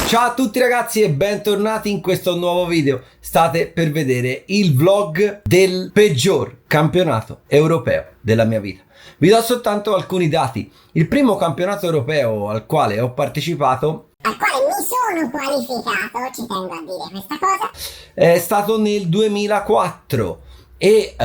Ciao a tutti ragazzi e bentornati in questo nuovo video. State per vedere il vlog del peggior campionato europeo della mia vita. Vi do soltanto alcuni dati. Il primo campionato europeo al quale ho partecipato, al quale mi sono qualificato, ci tengo a dire questa cosa, è stato nel 2004 e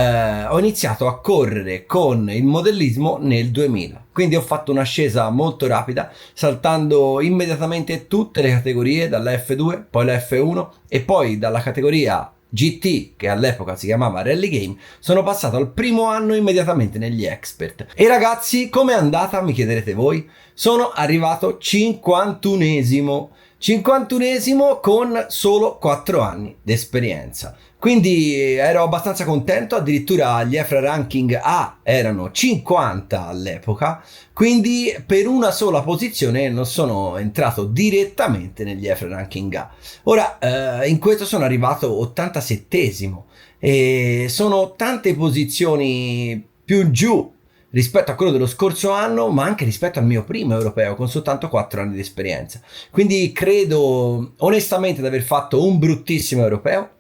ho iniziato a correre con il modellismo nel 2000. Quindi ho fatto un'ascesa molto rapida, saltando immediatamente tutte le categorie, dalla F2, poi la F1 e poi dalla categoria GT, che all'epoca si chiamava Rally Game, sono passato al primo anno immediatamente negli Expert. E ragazzi, com'è andata? Mi chiederete voi. Sono arrivato 51esimo con solo 4 anni di esperienza. Quindi ero abbastanza contento, addirittura gli EFRA ranking A erano 50 all'epoca, quindi per una sola posizione non sono entrato direttamente negli EFRA ranking A. Ora in questo sono arrivato 87esimo e sono tante posizioni più giù rispetto a quello dello scorso anno, ma anche rispetto al mio primo europeo con soltanto 4 anni di esperienza. Quindi credo onestamente di aver fatto un bruttissimo europeo.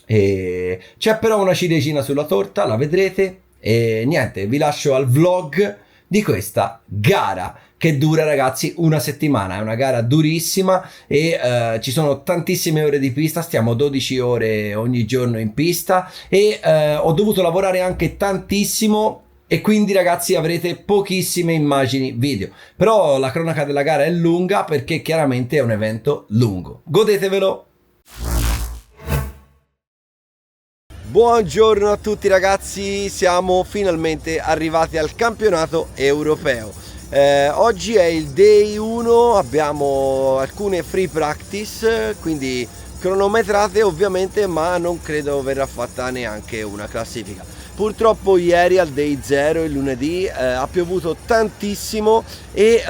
E c'è però una ciliegina sulla torta, la vedrete. E niente, vi lascio al vlog di questa gara che dura, ragazzi, una settimana. È una gara durissima e ci sono tantissime ore di pista, stiamo 12 ore ogni giorno in pista e ho dovuto lavorare anche tantissimo. E quindi ragazzi avrete pochissime immagini video, però la cronaca della gara è lunga perché chiaramente è un evento lungo. Godetevelo! Buongiorno a tutti ragazzi, siamo finalmente arrivati al campionato europeo. Oggi è il day 1, abbiamo alcune free practice, quindi cronometrate ovviamente, ma non credo verrà fatta neanche una classifica. Purtroppo ieri al day 0, il lunedì, ha piovuto tantissimo e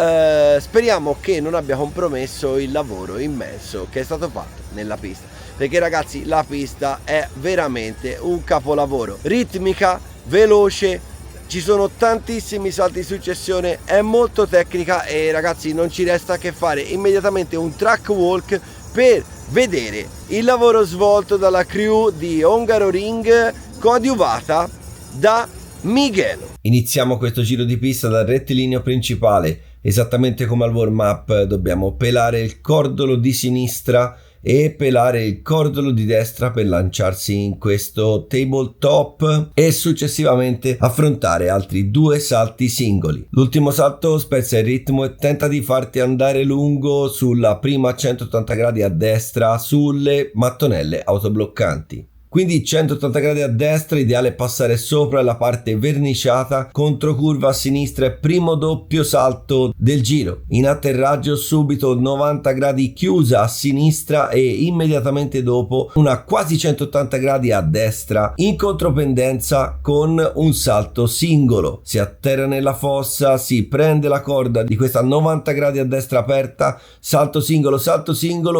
speriamo che non abbia compromesso il lavoro immenso che è stato fatto nella pista, perché ragazzi la pista è veramente un capolavoro, ritmica, veloce, ci sono tantissimi salti in successione, è molto tecnica e ragazzi non ci resta che fare immediatamente un track walk per vedere il lavoro svolto dalla crew di Hungaroring coadiuvata da Miguel. Iniziamo questo giro di pista dal rettilineo principale. Esattamente come al warm up dobbiamo pelare il cordolo di sinistra e pelare il cordolo di destra per lanciarsi in questo tabletop e successivamente affrontare altri 2 salti singoli. L'ultimo salto spezza il ritmo e tenta di farti andare lungo sulla prima a 180 gradi a destra sulle mattonelle autobloccanti. Quindi 180 gradi a destra, ideale passare sopra la parte verniciata, controcurva a sinistra e primo doppio salto del giro. In atterraggio subito 90 gradi chiusa a sinistra e immediatamente dopo una quasi 180 gradi a destra in contropendenza con un salto singolo. Si atterra nella fossa, si prende la corda di questa 90 gradi a destra aperta, salto singolo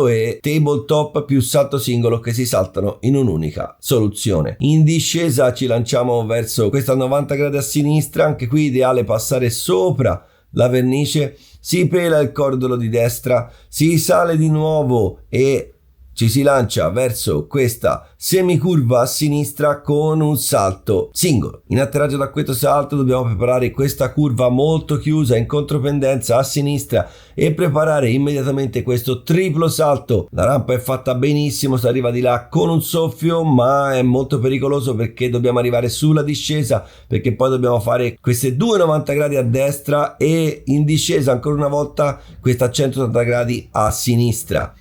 e tabletop più salto singolo che si saltano in un'unica soluzione. In discesa ci lanciamo verso questa 90 gradi a sinistra, anche qui ideale passare sopra la vernice, si pela il cordolo di destra, si sale di nuovo e ci si lancia verso questa semicurva a sinistra con un salto singolo. In atterraggio da questo salto dobbiamo preparare questa curva molto chiusa in contropendenza a sinistra e preparare immediatamente questo triplo salto. La rampa è fatta benissimo, si arriva di là con un soffio, ma è molto pericoloso perché dobbiamo arrivare sulla discesa, perché poi dobbiamo fare queste 90 gradi a destra e in discesa ancora una volta questa 180 gradi a sinistra.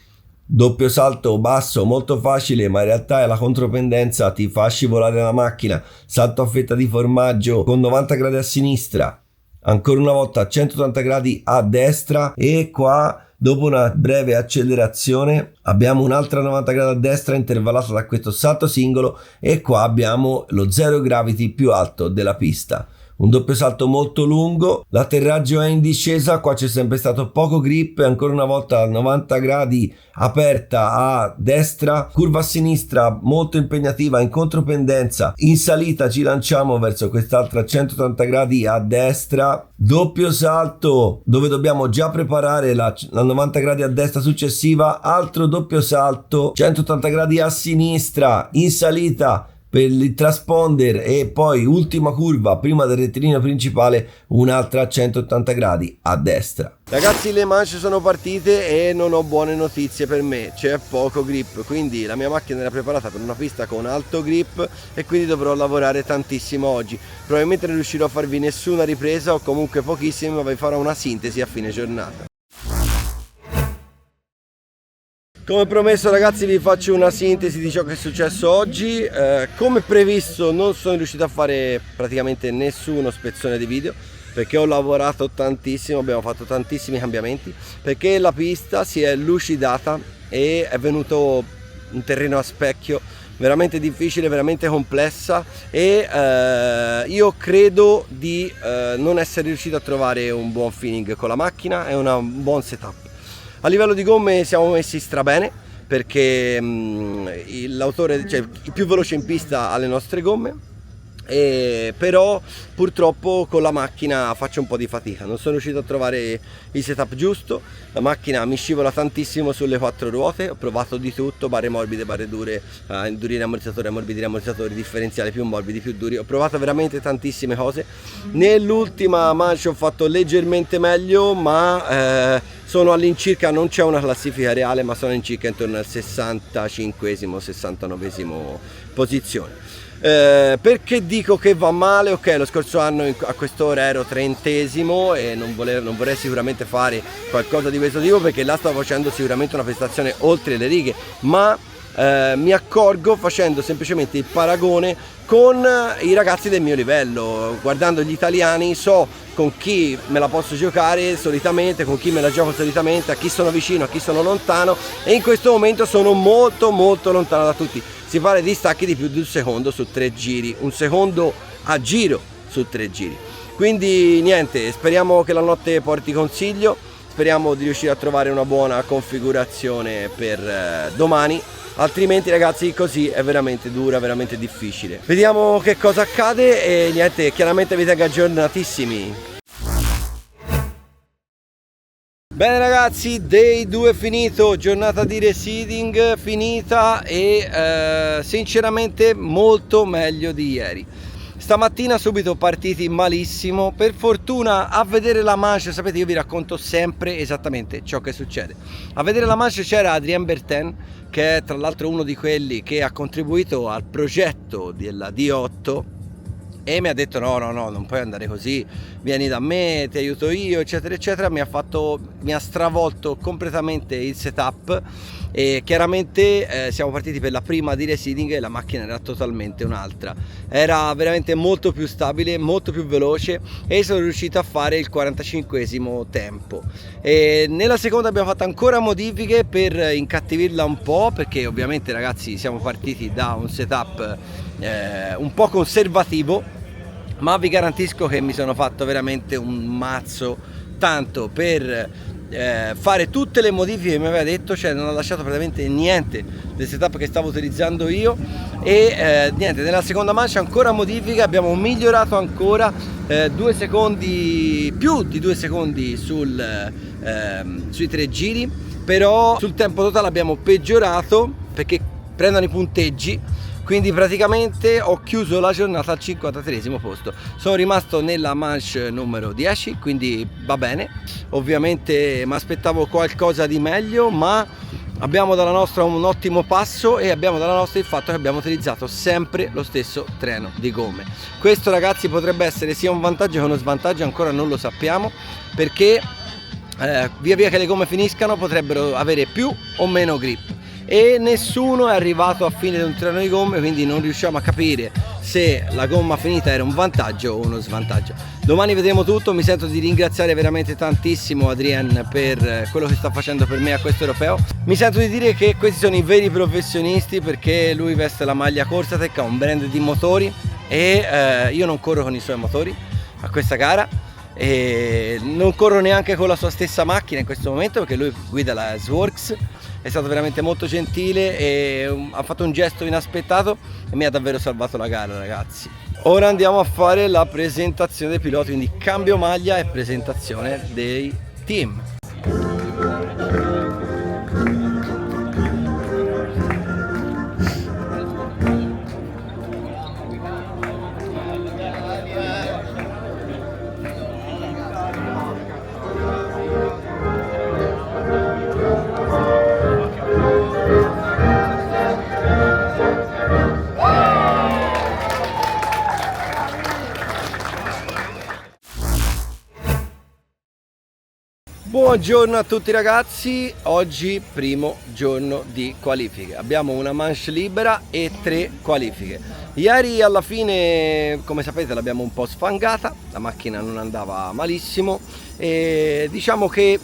Doppio salto basso molto facile, ma in realtà è la contropendenza, ti fa scivolare la macchina. Salto a fetta di formaggio con 90 gradi a sinistra, ancora una volta 180 gradi a destra e qua dopo una breve accelerazione abbiamo un'altra 90 gradi a destra intervallata da questo salto singolo e qua abbiamo lo zero gravity più alto della pista. un doppio salto molto lungo, l'atterraggio è in discesa, qua c'è sempre stato poco grip, ancora una volta a 90 gradi aperta a destra, curva a sinistra molto impegnativa in contropendenza, in salita ci lanciamo verso quest'altra 180 gradi a destra, doppio salto dove dobbiamo già preparare la 90 gradi a destra successiva, altro doppio salto 180 gradi a sinistra in salita per il transponder e poi ultima curva prima del rettilineo principale, un'altra 180 gradi a destra. Ragazzi, le manche sono partite e non ho buone notizie per me, c'è poco grip, quindi la mia macchina era preparata per una pista con alto grip e quindi dovrò lavorare tantissimo oggi. Probabilmente non riuscirò a farvi nessuna ripresa o comunque pochissime, ma vi farò una sintesi a fine giornata. Come promesso ragazzi vi faccio una sintesi di ciò che è successo oggi. Come previsto non sono riuscito a fare praticamente nessuno spezzone di video perché ho lavorato tantissimo, abbiamo fatto tantissimi cambiamenti perché la pista si è lucidata e è venuto un terreno a specchio veramente difficile, veramente complessa e io credo di non essere riuscito a trovare un buon feeling con la macchina e un buon setup. A livello di gomme siamo messi strabene perché l'autore, cioè il più veloce in pista ha le nostre gomme, però purtroppo con la macchina faccio un po' di fatica, non sono riuscito a trovare il setup giusto, la macchina mi scivola tantissimo sulle quattro ruote, ho provato di tutto, barre morbide, barre dure, indurire ammortizzatori, ammorbidire ammortizzatori, differenziali più morbidi, più duri, ho provato veramente tantissime cose. Nell'ultima manche ho fatto leggermente meglio, ma sono all'incirca, non c'è una classifica reale, ma sono all'incirca intorno al 65esimo, 69esimo posizione. Perché dico che va male? Ok, lo scorso anno a quest'ora ero 30esimo e non vorrei sicuramente fare qualcosa di questo tipo perché là stavo facendo sicuramente una prestazione oltre le righe, ma mi accorgo facendo semplicemente il paragone con i ragazzi del mio livello, guardando gli italiani so con chi me la posso giocare solitamente, con chi me la gioco solitamente, a chi sono vicino, a chi sono lontano, e in questo momento sono molto lontano da tutti. Si parla di distacchi di più di un secondo su 3 giri, un secondo a giro su 3 giri. Quindi niente, speriamo che la notte porti consiglio, speriamo di riuscire a trovare una buona configurazione per domani, altrimenti ragazzi così è veramente dura, veramente difficile. Vediamo che cosa accade e niente, chiaramente vi tengo aggiornatissimi. Bene ragazzi, day 2 finito, giornata di reseeding finita e sinceramente molto meglio di ieri. Stamattina subito partiti malissimo, per fortuna a vedere la manche, sapete io vi racconto sempre esattamente ciò che succede. A vedere la manche c'era Adrien Bertin, che è tra l'altro uno di quelli che ha contribuito al progetto della D8 e mi ha detto no, non puoi andare così, vieni da me, ti aiuto io, eccetera eccetera. Mi ha stravolto completamente il setup e chiaramente siamo partiti per la prima di reseeding e la macchina era totalmente un'altra, era veramente molto più stabile, molto più veloce e sono riuscito a fare il 45esimo tempo. E nella seconda abbiamo fatto ancora modifiche per incattivirla un po', perché ovviamente ragazzi siamo partiti da un setup un po' conservativo, ma vi garantisco che mi sono fatto veramente un mazzo, tanto per fare tutte le modifiche che mi aveva detto, cioè non ho lasciato praticamente niente del setup che stavo utilizzando io e niente, nella seconda manche ancora modifiche, abbiamo migliorato ancora 2 secondi, più di 2 secondi sui 3 giri, però sul tempo totale abbiamo peggiorato perché prendono i punteggi. Quindi praticamente ho chiuso la giornata al 53esimo posto, sono rimasto nella manche numero 10, quindi va bene. Ovviamente mi aspettavo qualcosa di meglio, ma abbiamo dalla nostra un ottimo passo e abbiamo dalla nostra il fatto che abbiamo utilizzato sempre lo stesso treno di gomme. Questo ragazzi potrebbe essere sia un vantaggio che uno svantaggio, ancora non lo sappiamo, perché via via che le gomme finiscano potrebbero avere più o meno grip. E nessuno è arrivato a fine di un treno di gomme, quindi non riusciamo a capire se la gomma finita era un vantaggio o uno svantaggio. Domani vedremo tutto. Mi sento di ringraziare veramente tantissimo Adrien per quello che sta facendo per me a questo europeo. Mi sento di dire che questi sono i veri professionisti, perché lui veste la maglia Corsatec, ha un brand di motori e io non corro con i suoi motori, a questa gara e non corro neanche con la sua stessa macchina in questo momento perché lui guida la S-Works. È stato veramente molto gentile e ha fatto un gesto inaspettato e mi ha davvero salvato la gara, ragazzi. Ora andiamo a fare la presentazione dei piloti, quindi cambio maglia e presentazione dei team. Buongiorno a tutti ragazzi, oggi primo giorno di qualifiche, abbiamo una manche libera e 3 qualifiche. Ieri alla fine, come sapete, l'abbiamo un po' sfangata, la macchina non andava malissimo e diciamo che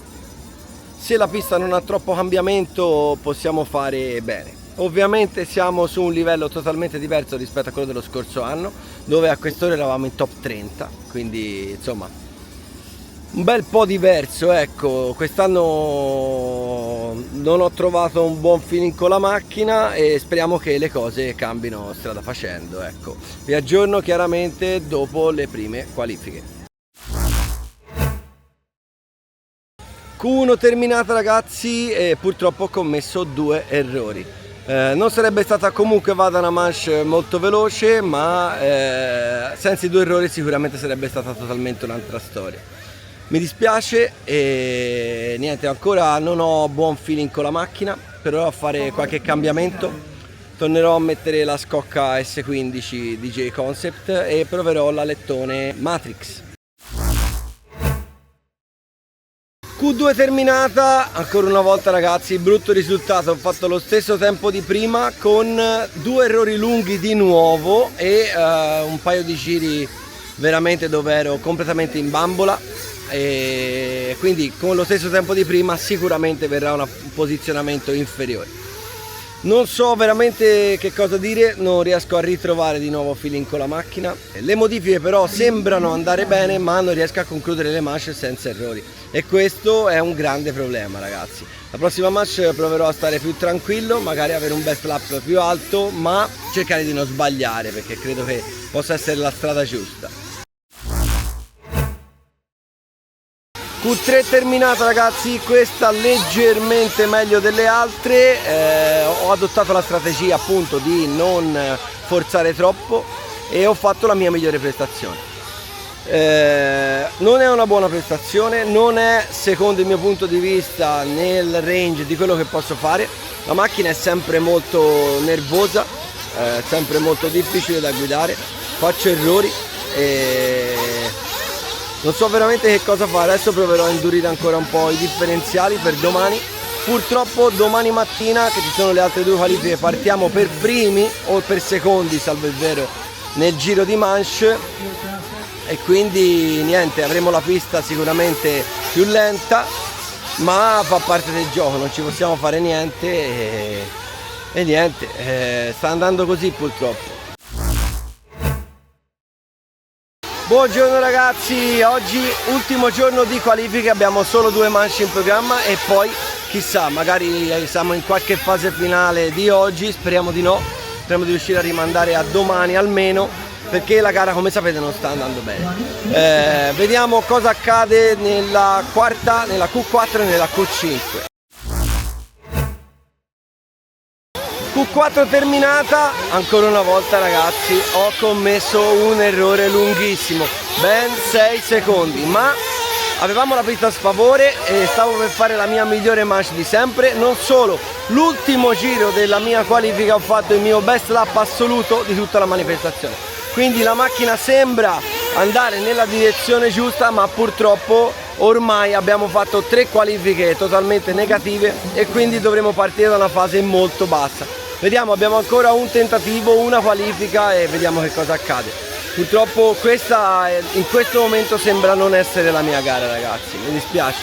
se la pista non ha troppo cambiamento possiamo fare bene. Ovviamente siamo su un livello totalmente diverso rispetto a quello dello scorso anno, dove a quest'ora eravamo in top 30, quindi insomma un bel po' diverso, ecco. Quest'anno non ho trovato un buon feeling con la macchina e speriamo che le cose cambino strada facendo, ecco. Vi aggiorno chiaramente dopo le prime qualifiche. Q1 terminata ragazzi e purtroppo ho commesso 2 errori. Non sarebbe stata comunque vada una manche molto veloce, ma senza i 2 errori sicuramente sarebbe stata totalmente un'altra storia. Mi dispiace e niente, ancora non ho buon feeling con la macchina, proverò a fare qualche cambiamento, tornerò a mettere la scocca S15 DJ Concept e proverò l'alettone Matrix. Q2 terminata, ancora una volta ragazzi, brutto risultato, ho fatto lo stesso tempo di prima con 2 errori lunghi di nuovo e un paio di giri veramente dove ero completamente in bambola. E quindi con lo stesso tempo di prima sicuramente verrà un posizionamento inferiore. Non so veramente che cosa dire, non riesco a ritrovare di nuovo feeling con la macchina. Le modifiche però sembrano andare bene, ma non riesco a concludere le manche senza errori e questo è un grande problema ragazzi. La prossima manche proverò a stare più tranquillo, magari avere un best lap più alto, ma cercare di non sbagliare perché credo che possa essere la strada giusta. Q3 terminata ragazzi, questa leggermente meglio delle altre, ho adottato la strategia appunto di non forzare troppo e ho fatto la mia migliore prestazione. Non è una buona prestazione, non è secondo il mio punto di vista nel range di quello che posso fare, la macchina è sempre molto nervosa, sempre molto difficile da guidare, faccio errori e non so veramente che cosa fare. Adesso proverò a indurire ancora un po' i differenziali per domani. Purtroppo domani mattina, che ci sono le altre 2 qualifiche, partiamo per primi o per secondi, salvo il vero, nel giro di manche e quindi niente, avremo la pista sicuramente più lenta, ma fa parte del gioco, non ci possiamo fare niente e niente, sta andando così purtroppo. Buongiorno ragazzi, oggi ultimo giorno di qualifiche, abbiamo solo 2 manche in programma e poi chissà, magari siamo in qualche fase finale di oggi, speriamo di no, speriamo di riuscire a rimandare a domani almeno perché la gara come sapete non sta andando bene. Vediamo cosa accade nella Q4 e nella Q5. Q4 terminata, ancora una volta ragazzi ho commesso un errore lunghissimo, ben 6 secondi, ma avevamo la pista a sfavore e stavo per fare la mia migliore manche di sempre. Non solo, l'ultimo giro della mia qualifica ho fatto il mio best lap assoluto di tutta la manifestazione, quindi la macchina sembra andare nella direzione giusta, ma purtroppo ormai abbiamo fatto 3 qualifiche totalmente negative e quindi dovremo partire da una fase molto bassa. Vediamo, abbiamo ancora un tentativo, una qualifica e vediamo che cosa accade. Purtroppo questa in questo momento sembra non essere la mia gara ragazzi, mi dispiace.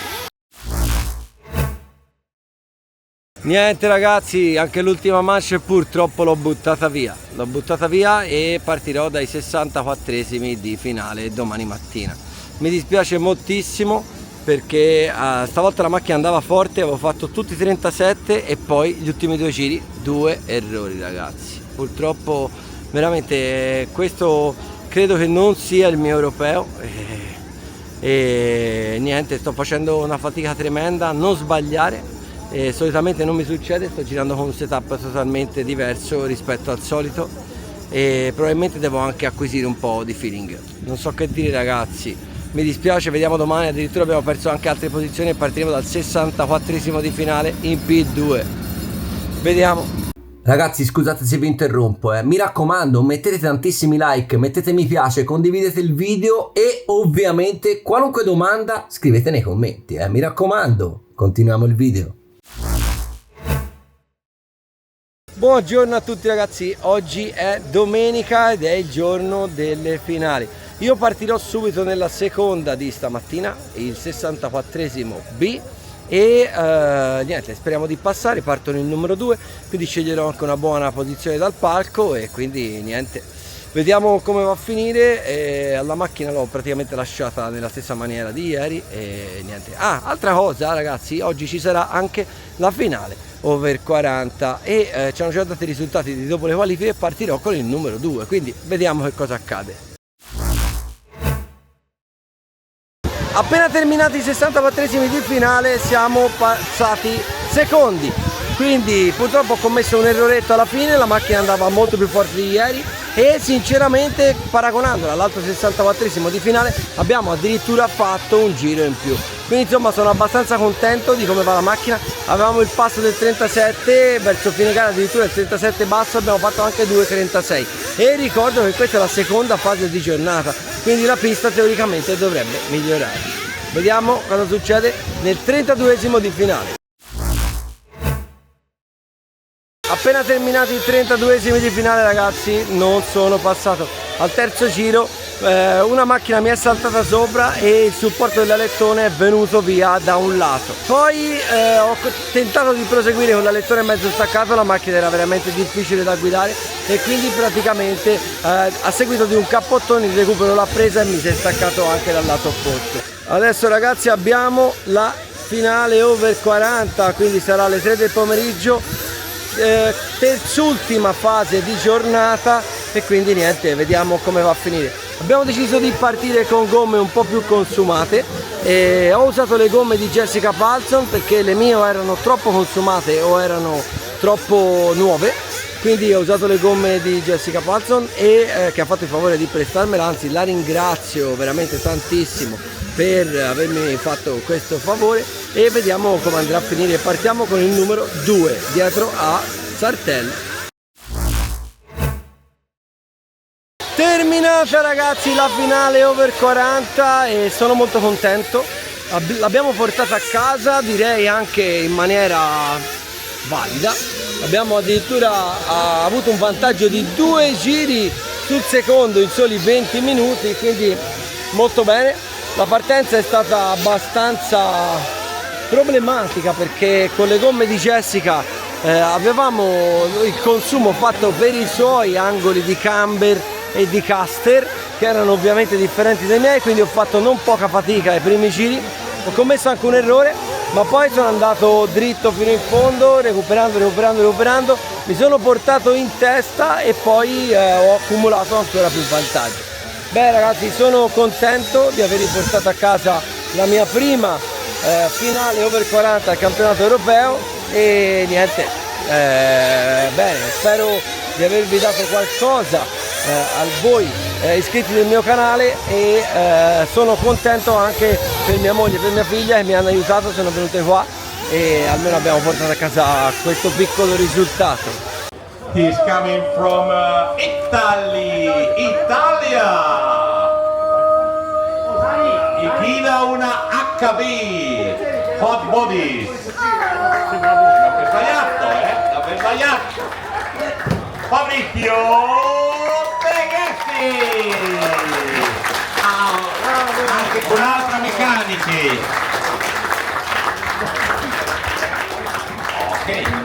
Niente ragazzi, anche l'ultima manche purtroppo l'ho buttata via e partirò dai 64esimi di finale domani mattina. Mi dispiace moltissimo perché stavolta la macchina andava forte, avevo fatto tutti i 37 e poi gli ultimi 2 giri 2 errori ragazzi. Purtroppo veramente questo credo che non sia il mio europeo e niente, sto facendo una fatica tremenda a non sbagliare. Solitamente non mi succede, sto girando con un setup totalmente diverso rispetto al solito e probabilmente devo anche acquisire un po' di feeling. Non so che dire ragazzi, mi dispiace, vediamo domani. Addirittura abbiamo perso anche altre posizioni e partiremo dal 64esimo di finale in P2. Vediamo. Ragazzi, scusate se vi interrompo, mi raccomando, mettete tantissimi like, mettete mi piace, condividete il video e ovviamente qualunque domanda scrivete nei commenti, mi raccomando. Continuiamo il video. Buongiorno a tutti ragazzi, oggi è domenica ed è il giorno delle finali. Io partirò subito nella seconda di stamattina, il 64esimo B e niente, speriamo di passare. Parto nel numero 2, quindi sceglierò anche una buona posizione dal palco e quindi niente, vediamo come va a finire. La macchina l'ho praticamente lasciata nella stessa maniera di ieri e niente. Altra cosa ragazzi, oggi ci sarà anche la finale over 40 e ci hanno già dato i risultati di dopo le qualifiche e partirò con il numero 2, quindi vediamo che cosa accade. Appena terminati i 64esimi di finale siamo passati secondi, quindi purtroppo ho commesso un erroretto alla fine, la macchina andava molto più forte di ieri e sinceramente paragonandola all'altro 64esimo di finale abbiamo addirittura fatto un giro in più. Quindi insomma sono abbastanza contento di come va la macchina. Avevamo il passo del 37, verso fine gara addirittura il 37 basso, abbiamo fatto anche 2.36 e ricordo che questa è la seconda fase di giornata, quindi la pista teoricamente dovrebbe migliorare. Vediamo cosa succede nel 32esimo di finale. Appena terminati i 32esimi di finale ragazzi, non sono passato al terzo giro. Una macchina mi è saltata sopra e il supporto dell'alettone è venuto via da un lato. Poi ho tentato di proseguire con l'alettone mezzo staccato, la macchina era veramente difficile da guidare e quindi praticamente a seguito di un cappottone il recupero l'ha presa e mi si è staccato anche dal lato opposto. Adesso ragazzi abbiamo la finale over 40, quindi sarà alle 3 del pomeriggio, terzultima fase di giornata e quindi niente, vediamo come va a finire. Abbiamo deciso di partire con gomme un po' più consumate e ho usato le gomme di Jessica Paulson perché le mie o erano troppo consumate o erano troppo nuove, quindi ho usato le gomme di Jessica Paulson e che ha fatto il favore di prestarmela, anzi la ringrazio veramente tantissimo per avermi fatto questo favore e vediamo come andrà a finire. Partiamo con il numero 2 dietro a Sartell. Terminata ragazzi la finale over 40 e sono molto contento, l'abbiamo portata a casa direi anche in maniera valida, abbiamo addirittura avuto un vantaggio di 2 giri sul secondo in soli 20 minuti, quindi molto bene. La partenza è stata abbastanza problematica perché con le gomme di Jessica avevamo il consumo fatto per i suoi angoli di camber e di caster che erano ovviamente differenti dai miei, quindi ho fatto non poca fatica ai primi giri, ho commesso anche un errore ma poi sono andato dritto fino in fondo recuperando, mi sono portato in testa e poi ho accumulato ancora più vantaggio. Beh ragazzi, sono contento di aver riportato a casa la mia prima finale over 40 al campionato europeo e niente, bene, spero di avervi dato qualcosa a voi iscritti del mio canale e sono contento anche per mia moglie e per mia figlia che mi hanno aiutato, sono venute qua e almeno abbiamo portato a casa questo piccolo risultato. He's coming from Italy, Italia. E guida una HB Hot Bodies. L'ho sbagliato, l'ho sbagliato. Fabrizio Peghetti. Anche con altri meccanici. Ok.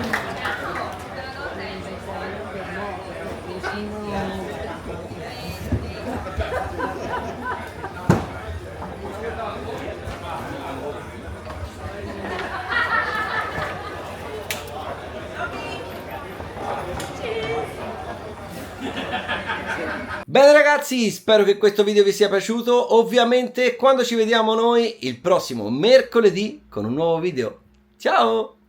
Bene ragazzi, spero che questo video vi sia piaciuto. Ovviamente quando ci vediamo noi il prossimo mercoledì con un nuovo video. Ciao!